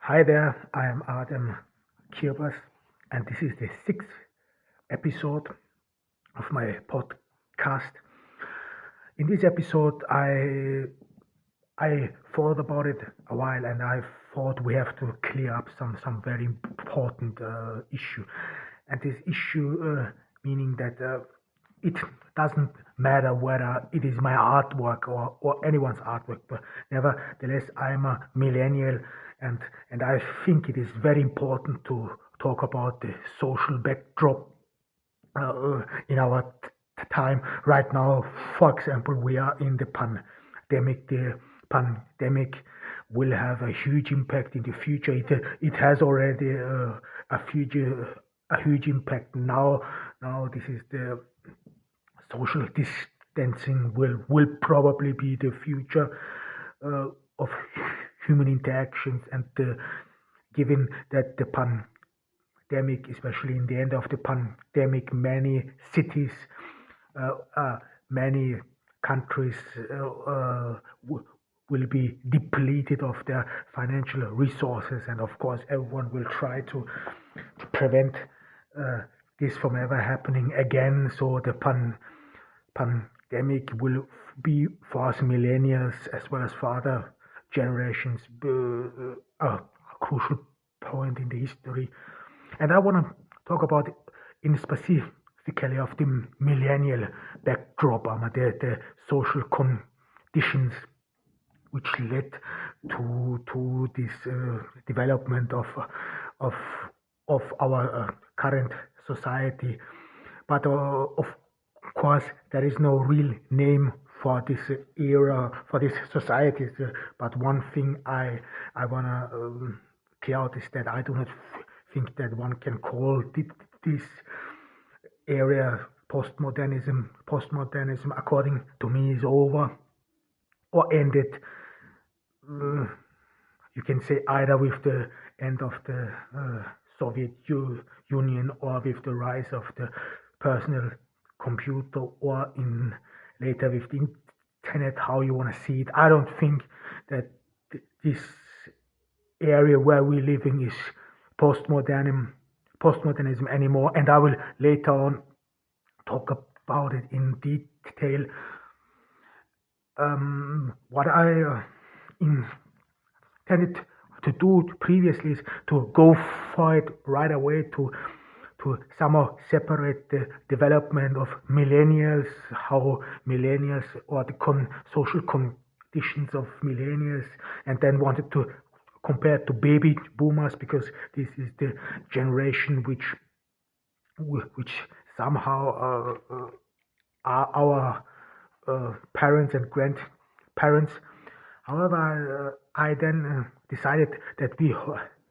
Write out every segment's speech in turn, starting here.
Hi there, I am Adam Kirbas, and this is the sixth episode of my podcast. In this episode, I thought about it a while, and I thought we have to clear up some very important issue, and this issue meaning that it doesn't matter whether it is my artwork or anyone's artwork, but nevertheless, I'm a millennial, and I think it is very important to talk about the social backdrop in our time right now. For example, we are in the pandemic. The pandemic will have a huge impact in the future. It has already a huge impact now. Now this is the social distancing will probably be the future of human interactions, and given that the pandemic, especially in the end of the pandemic, many cities, many countries will be depleted of their financial resources, and of course, everyone will try to prevent uh, this from ever happening again. So the pandemic will be for us millennials as well as for other generations a crucial point in the history. And I want to talk about in specifically of the millennial backdrop, the social conditions which led to this development of of our current society. But of course, there is no real name for this era, for this society. But one thing I wanna clear out is that I do not think that one can call this area postmodernism. Postmodernism, according to me, is over or ended. Uh, you can say either with the end of the Soviet Union or with the rise of the personal computer or in later with the internet, how you want to see it. I don't think that this area where we're living is postmodernism postmodernism anymore, and I will later on talk about it in detail. What I intended to do previously is to go for it right away to somehow separate the development of millennials, how millennials or the social conditions of millennials, and then wanted to compare to baby boomers because this is the generation which somehow are our parents and grandparents. However, I then decided that we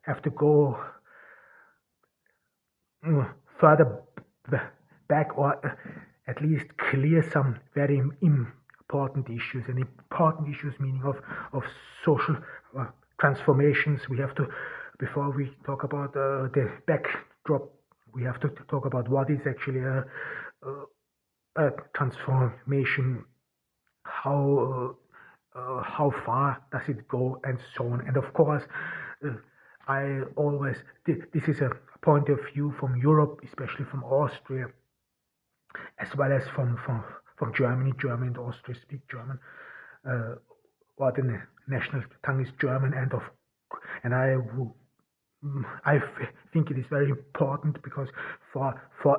have to go further back, or at least clear some very important issues, and important issues meaning of social transformations. We have to, before we talk about the backdrop, we have to talk about what is actually a transformation, how far does it go, and so on. And of course, uh, I always this is a point of view from Europe, especially from Austria, as well as from Germany. Germany and Austria speak German, uh, or the national tongue is German, and think it is very important because, for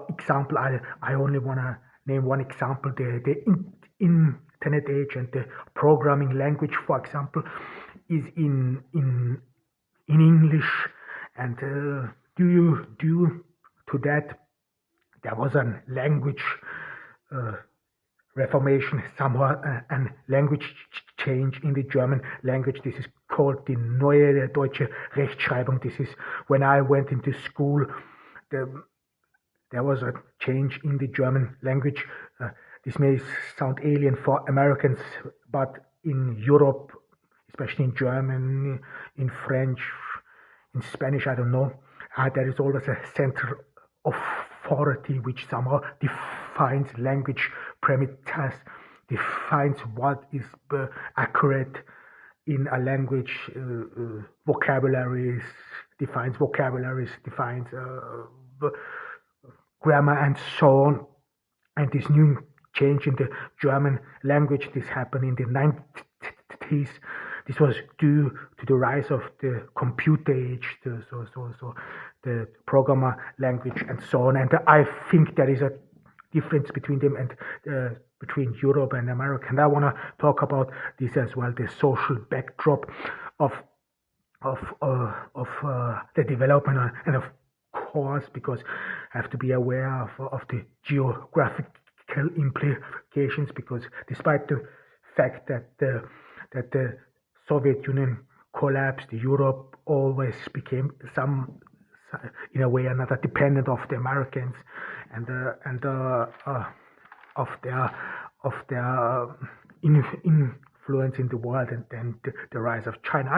example, I only want to name one example: the internet age and the programming language, for example, is in English, and due to that there was a language uh, reformation, somehow a language change in the German language. This is called the Neue Deutsche Rechtschreibung. This is when I went into school. The, there was a change in the German language. This may sound alien for Americans, but in Europe, especially in German, in French, in Spanish, I don't know, there is always a center of authority which somehow defines language parameters, defines what is accurate in a language, vocabularies, defines grammar and so on. And this new change in the German language, this happened in the 90s. This was due to the rise of the computer age, the programmer language and so on. And I think there is a difference between them and between Europe and America. And I want to talk about this as well, the social backdrop of the development, and of course, because I have to be aware of the geographical implications, because despite the fact that the Soviet Union collapsed, Europe always became in a way or another dependent of the Americans and of their influence in the world, and then the rise of China.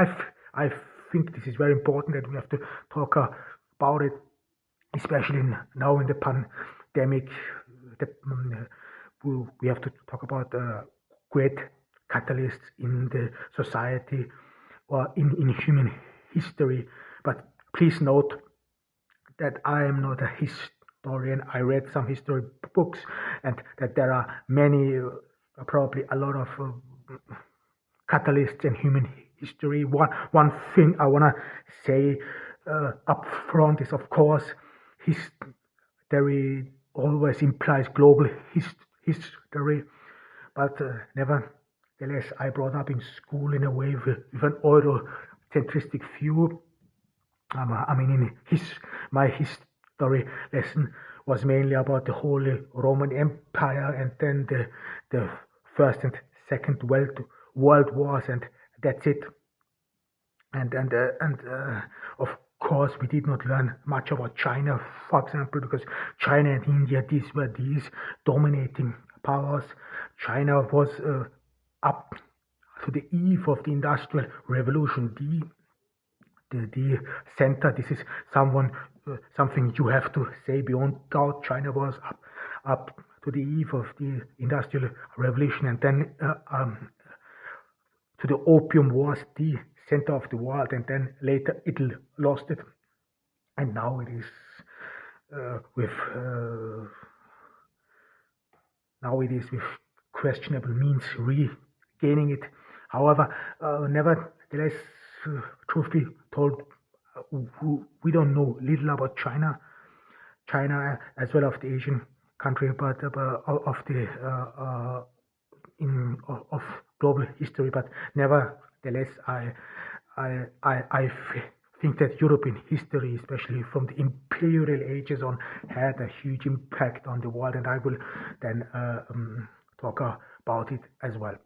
I think this is very important that we have to talk about it, especially now in the pandemic. We have to talk about great catalysts in the society or in human history. But please note that I am not a historian. I read some history books, and that there are many, probably a lot of catalysts in human history. One thing I want to say up front is, of course, history always implies global history, but nevertheless, I brought up in school in a way with an Eurocentristic view. I mean, my history lesson was mainly about the Holy Roman Empire, and then the First and Second World Wars, and that's it. And of course, we did not learn much about China, for example, because China and India, these were these dominating powers. China was up to the eve of the Industrial Revolution, the center. This is something you have to say beyond doubt. China was up to the eve of the Industrial Revolution, and then to the Opium Wars, the center of the world, and then later it lost it, and now it is with questionable means regaining it. However, nevertheless, truth be told, we don't know little about China as well of the Asian country, but of the of global history. But nevertheless, I think that European history, especially from the imperial ages on, had a huge impact on the world, and I will then talk about it as well.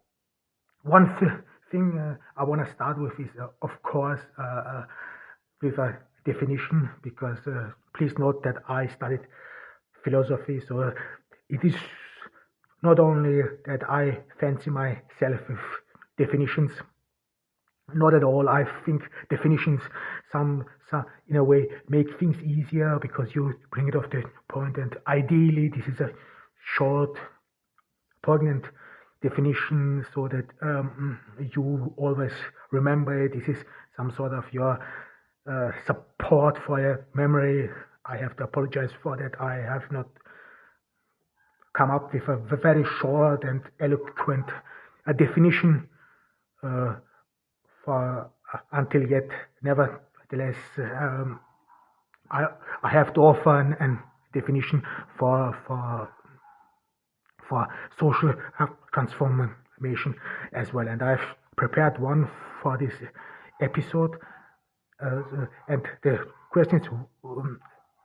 One thing I want to start with is, of course, with a definition, because please note that I studied philosophy, so it is not only that I fancy myself with definitions. Not at all. I think definitions, some in a way, make things easier because you bring it off the point, and ideally, this is a short, poignant definition, so that you always remember it. This is some sort of your support for your memory. I have to apologize for that. I have not come up with a very short and eloquent definition for until yet. Nevertheless, I have to offer an definition for social transformation as well, and I've prepared one for this episode. And the question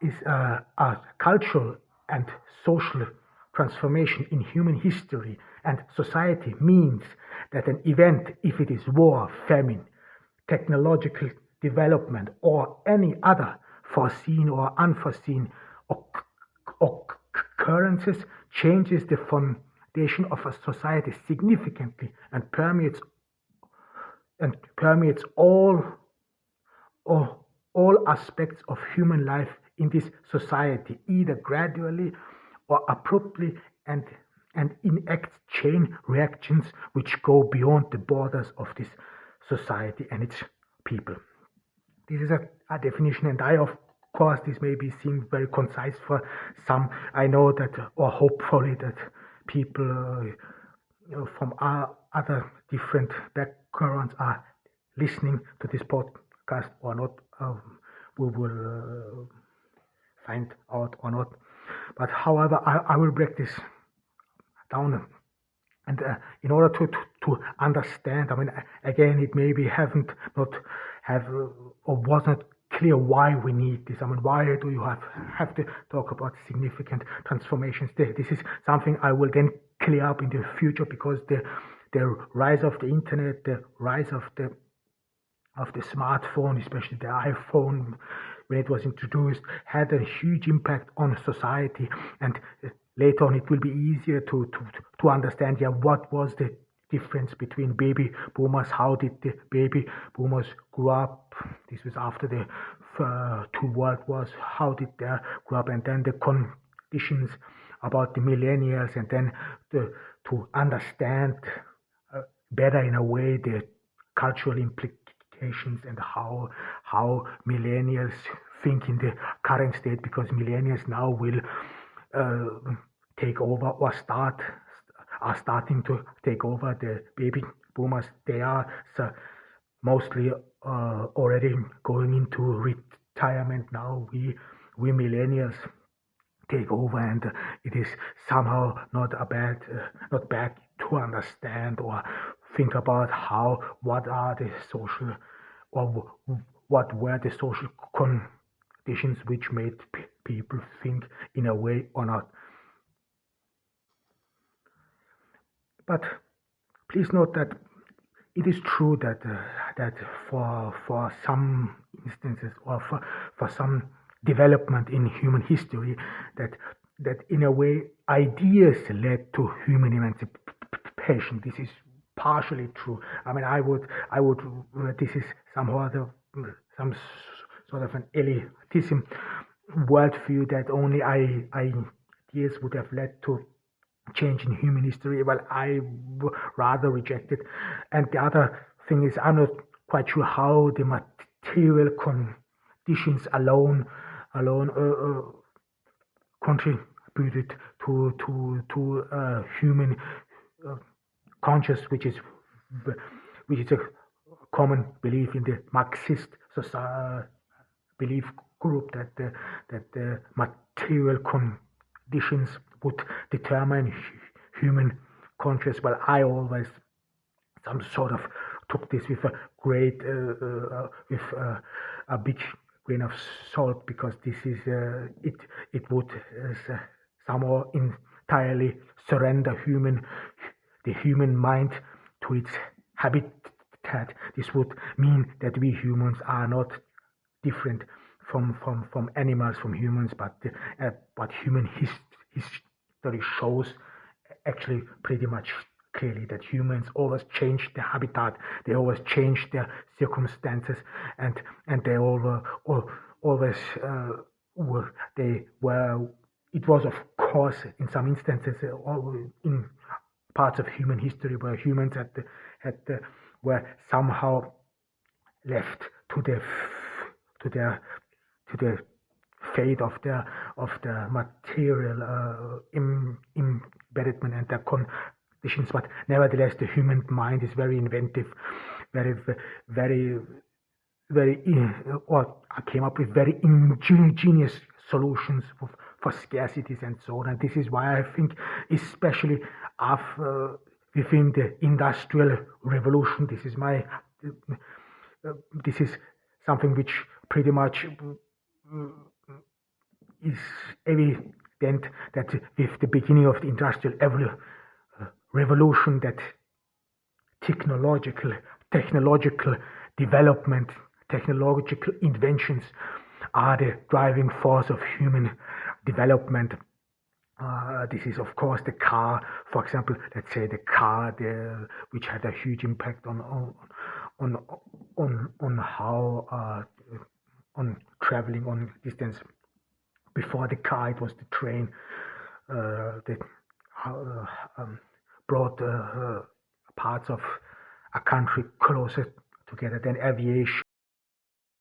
is a cultural and social transformation in human history and society means that an event, if it is war, famine, technological development, or any other foreseen or unforeseen occurrences, changes the foundation of a society significantly and permeates all aspects of human life in this society, either gradually or abruptly, and enacts chain reactions which go beyond the borders of this society and its people. This is a definition, and of course, this may be seem very concise for some. I know that, or hopefully, that people from other different backgrounds are listening to this podcast or not. We will find out or not. But however, I will break this down. And in order to understand, I mean, again, it maybe haven't not have or wasn't clear why we need this. I mean, why do you have to talk about significant transformations? This is something I will then clear up in the future, because the rise of the internet, the rise of the smartphone, especially the iPhone, when it was introduced, had a huge impact on society. And later on, it will be easier to understand, yeah, what was the difference between baby boomers, how did the baby boomers grow up? This was after the two world wars. How did they grow up? And then the conditions about the millennials, and then to understand better in a way the cultural implications and how millennials think in the current state, because millennials now will take over or are starting to take over the baby boomers. They are mostly already going into retirement now. We millennials take over, and it is somehow not bad to understand or think about what are the social, or what were the social conditions which made people think in a way or not. But please note that it is true that for some instances, or for some development in human history, that in a way ideas led to human emancipation. This is partially true. I mean, I would this is somehow some sort of an elitism worldview, that only ideas would have led to change in human history. Well, I rather reject it. And the other thing is, I'm not quite sure how the material conditions alone contributed to human uh, conscious, which is a common belief in the Marxist society, belief group, that the material conditions would determine human conscious. Well, I always some sort of took this with a with a big grain of salt, because this is it would somehow entirely surrender the human mind to its habitat. This would mean that we humans are not different from animals, from humans, but human history shows actually pretty much clearly that humans always change their habitat, they always change their circumstances, and they always they were. It was, of course, in some instances, in parts of human history where humans were somehow left to their to the fate of the material embedment and their conditions. But nevertheless, the human mind is very inventive, very very or I came up with very ingenious solutions for scarcities and so on. And this is why I think, especially after within the Industrial Revolution, this is something which pretty much is evident, that with the beginning of the Industrial Revolution, that technological development, technological inventions are the driving force of human development. This is, of course, the car, for example. Let's say the car, which had a huge impact on how on traveling on distance. Before the car, it was the train that brought parts of a country closer together. Then aviation.